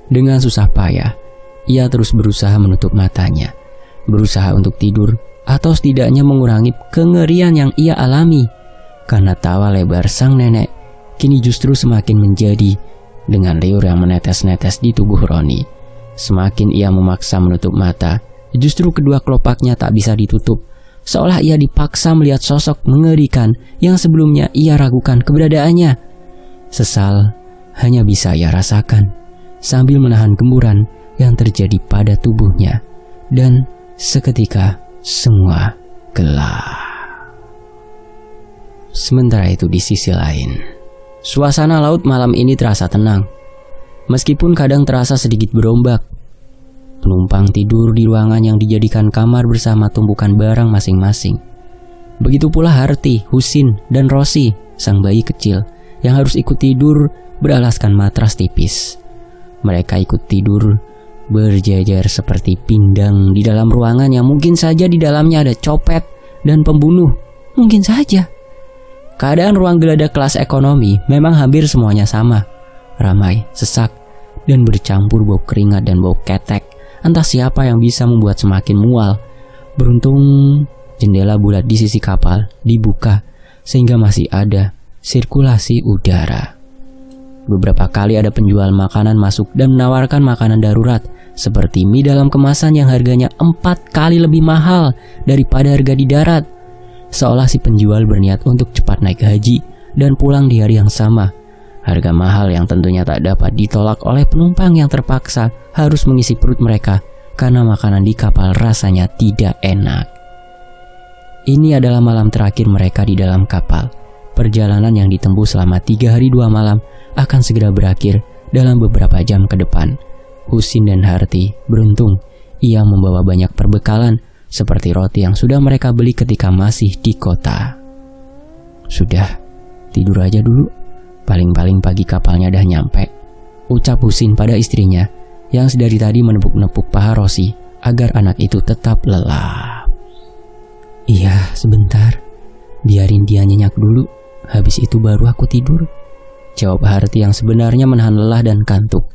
Dengan susah payah, ia terus berusaha menutup matanya, berusaha untuk tidur atau setidaknya mengurangi kengerian yang ia alami, karena tawa lebar sang nenek kini justru semakin menjadi dengan liur yang menetes-netes di tubuh Roni. Semakin ia memaksa menutup mata, justru kedua kelopaknya tak bisa ditutup, seolah ia dipaksa melihat sosok mengerikan yang sebelumnya ia ragukan keberadaannya. Sesal hanya bisa ia rasakan sambil menahan gemburan yang terjadi pada tubuhnya, dan seketika semua gelap. Sementara itu di sisi lain, suasana laut malam ini terasa tenang. Meskipun kadang terasa sedikit berombak. Penumpang tidur di ruangan yang dijadikan kamar bersama tumpukan barang masing-masing. Begitu pula Harti, Husin, dan Rosi, sang bayi kecil yang harus ikut tidur beralaskan matras tipis. Mereka ikut tidur berjajar seperti pindang di dalam ruangan yang mungkin saja di dalamnya ada copet dan pembunuh. Mungkin saja. Keadaan ruang geladak kelas ekonomi memang hampir semuanya sama. Ramai, sesak, dan bercampur bau keringat dan bau ketek. Entah siapa yang bisa membuat semakin mual. Beruntung jendela bulat di sisi kapal dibuka sehingga masih ada sirkulasi udara. Beberapa kali ada penjual makanan masuk dan menawarkan makanan darurat seperti mie dalam kemasan yang harganya 4 kali lebih mahal daripada harga di darat. Seolah si penjual berniat untuk cepat naik haji dan pulang di hari yang sama. Harga mahal yang tentunya tak dapat ditolak oleh penumpang yang terpaksa harus mengisi perut mereka karena makanan di kapal rasanya tidak enak. Ini adalah malam terakhir mereka di dalam kapal. Perjalanan yang ditempuh selama 3 hari 2 malam akan segera berakhir dalam beberapa jam ke depan. Husin dan Harti beruntung ia membawa banyak perbekalan seperti roti yang sudah mereka beli ketika masih di kota. Sudah, tidur aja dulu. Paling-paling pagi kapalnya dah nyampe, ucap Husin pada istrinya yang sedari tadi menepuk-nepuk paha Rosi agar anak itu tetap lelap. Iya, sebentar. Biarin dia nyenyak dulu, habis itu baru aku tidur. Jawab Harti yang sebenarnya menahan lelah dan kantuk.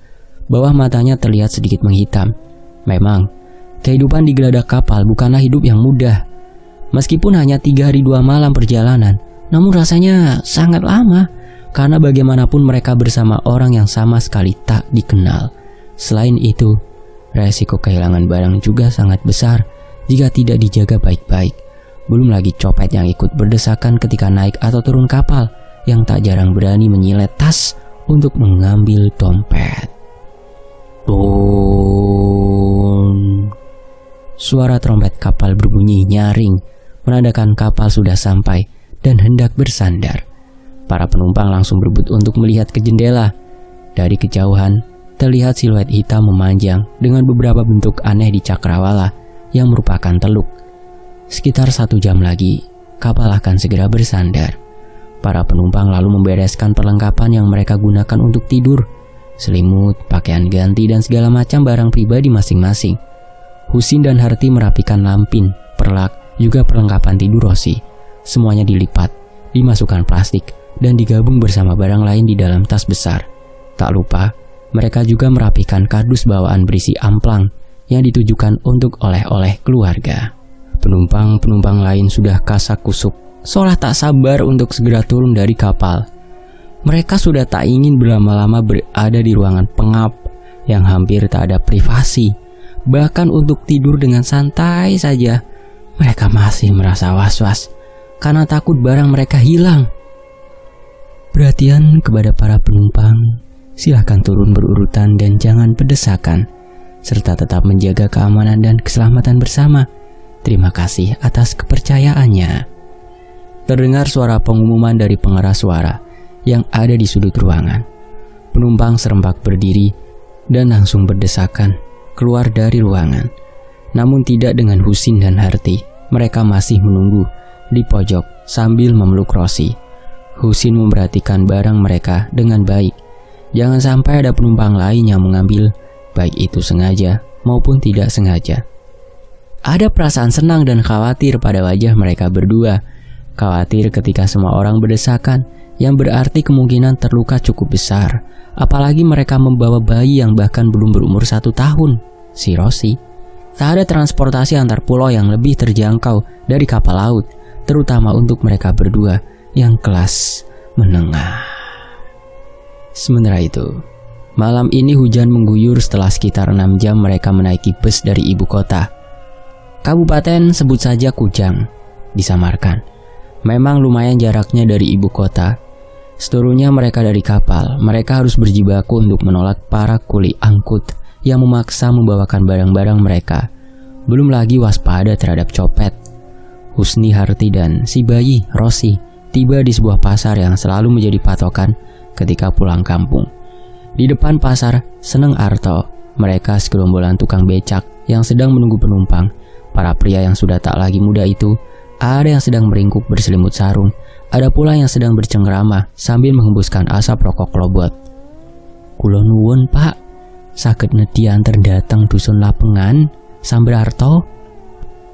Bawah matanya terlihat sedikit menghitam. Memang, kehidupan di geladak kapal bukanlah hidup yang mudah. Meskipun hanya 3 hari 2 malam perjalanan, namun rasanya sangat lama. Karena bagaimanapun mereka bersama orang yang sama sekali tak dikenal. Selain itu, resiko kehilangan barang juga sangat besar jika tidak dijaga baik-baik. Belum lagi copet yang ikut berdesakan ketika naik atau turun kapal, yang tak jarang berani menyilet tas untuk mengambil dompet. Boom. Suara trompet kapal berbunyi nyaring, menandakan kapal sudah sampai dan hendak bersandar. Para penumpang langsung berebut untuk melihat ke jendela. Dari kejauhan, terlihat siluet hitam memanjang dengan beberapa bentuk aneh di cakrawala yang merupakan teluk. Sekitar 1 jam lagi, kapal akan segera bersandar. Para penumpang lalu membereskan perlengkapan yang mereka gunakan untuk tidur. Selimut, pakaian ganti, dan segala macam barang pribadi masing-masing. Husin dan Harti merapikan lampin, perlak, juga perlengkapan tidur Rosi. Semuanya dilipat, dimasukkan plastik, dan digabung bersama barang lain di dalam tas besar. Tak lupa, mereka juga merapikan kardus bawaan berisi amplang yang ditujukan untuk oleh-oleh keluarga. Penumpang-penumpang lain sudah kasak kusuk, seolah tak sabar untuk segera turun dari kapal. Mereka sudah tak ingin berlama-lama berada di ruangan pengap yang hampir tak ada privasi. Bahkan untuk tidur dengan santai saja, mereka masih merasa was-was karena takut barang mereka hilang. Perhatian kepada para penumpang, silakan turun berurutan dan jangan berdesakan, serta tetap menjaga keamanan dan keselamatan bersama. Terima kasih atas kepercayaannya. Terdengar suara pengumuman dari pengeras suara yang ada di sudut ruangan. Penumpang serempak berdiri dan langsung berdesakan keluar dari ruangan. Namun tidak dengan Husin dan Harti. Mereka masih menunggu di pojok sambil memeluk Rosi. Husin memperhatikan barang mereka dengan baik. Jangan sampai ada penumpang lain yang mengambil, baik itu sengaja maupun tidak sengaja. Ada perasaan senang dan khawatir pada wajah mereka berdua. Khawatir ketika semua orang berdesakan, yang berarti kemungkinan terluka cukup besar. Apalagi mereka membawa bayi yang bahkan belum berumur 1 tahun, si Rosi. Tak ada transportasi antar pulau yang lebih terjangkau dari kapal laut, terutama untuk mereka berdua yang kelas menengah. Sementara itu, malam ini hujan mengguyur setelah sekitar 6 jam mereka menaiki bus dari ibu kota. Kabupaten sebut saja Kujang, disamarkan. Memang lumayan jaraknya dari ibu kota. Seturunnya mereka dari kapal, mereka harus berjibaku untuk menolak para kuli angkut yang memaksa membawakan barang-barang mereka. Belum lagi waspada terhadap copet. Husni, Harti, dan si bayi, Rosi, tiba di sebuah pasar yang selalu menjadi patokan ketika pulang kampung. Di depan pasar Seneng Arto, mereka segerombolan tukang becak yang sedang menunggu penumpang. Para pria yang sudah tak lagi muda itu, ada yang sedang meringkuk berselimut sarung, ada pula yang sedang bercengkrama sambil menghembuskan asap rokok lobot. "Kula nuwun Pak, saged nedhi antar dateng dusun Lapengan, Samber Arto?"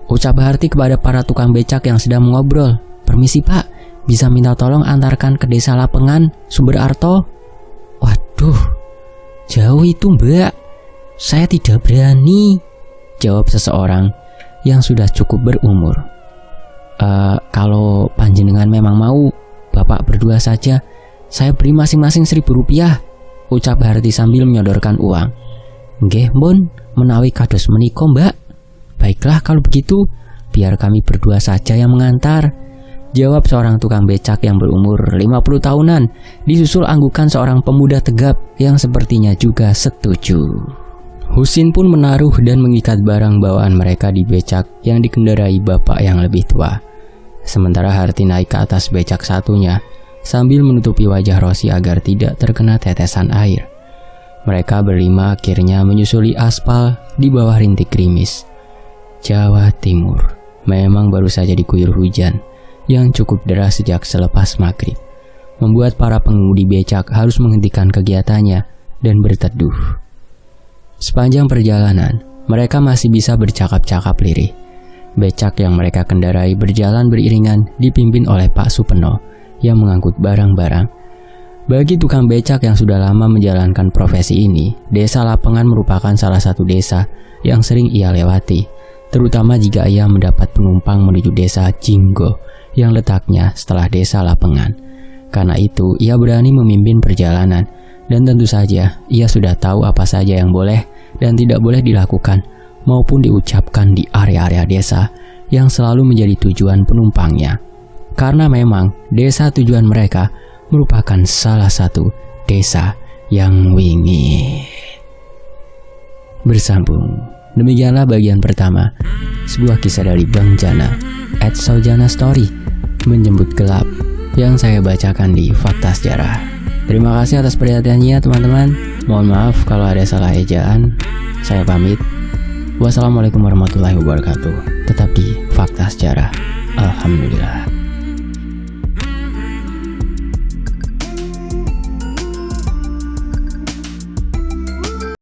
ucap Harti kepada para tukang becak yang sedang mengobrol. "Permisi Pak, bisa minta tolong antarkan ke desa Lapengan, Sumber Arto?" "Waduh, jauh itu Mbak, saya tidak berani," jawab seseorang yang sudah cukup berumur. Kalau panjenengan memang mau, Bapak berdua saja, saya beri masing-masing 1.000 rupiah," ucap Harti sambil menyodorkan uang. "Nggih, Mun, menawi kados menika Mbak. Baiklah kalau begitu, biar kami berdua saja yang mengantar," jawab seorang tukang becak yang berumur 50 tahunan, disusul anggukan seorang pemuda tegap yang sepertinya juga setuju. Husin pun menaruh dan mengikat barang bawaan mereka di becak yang dikendarai bapak yang lebih tua. Sementara Harti naik ke atas becak satunya sambil menutupi wajah Rosi agar tidak terkena tetesan air. Mereka berlima akhirnya menyusuli aspal di bawah rintik gerimis. Jawa Timur memang baru saja diguyur hujan yang cukup deras sejak selepas maghrib, membuat para pengemudi becak harus menghentikan kegiatannya dan berteduh. Sepanjang perjalanan, mereka masih bisa bercakap-cakap lirih. Becak yang mereka kendarai berjalan beriringan dipimpin oleh Pak Supeno yang mengangkut barang-barang. Bagi tukang becak yang sudah lama menjalankan profesi ini, desa Lapengan merupakan salah satu desa yang sering ia lewati, terutama jika ia mendapat penumpang menuju desa Jinggo yang letaknya setelah desa Lapengan. Karena itu, ia berani memimpin perjalanan, dan tentu saja ia sudah tahu apa saja yang boleh dan tidak boleh dilakukan maupun diucapkan di area-area desa yang selalu menjadi tujuan penumpangnya. Karena memang desa tujuan mereka merupakan salah satu desa yang wingit. Bersambung. Demikianlah bagian pertama sebuah kisah dari Bang Jana @Saujana Story menjemput gelap yang saya bacakan di Fakta Sejarah. Terima kasih atas perhatiannya teman-teman. Mohon maaf kalau ada salah ejaan. Saya pamit. Wassalamualaikum warahmatullahi wabarakatuh. Tetap di Fakta Sejarah. Alhamdulillah.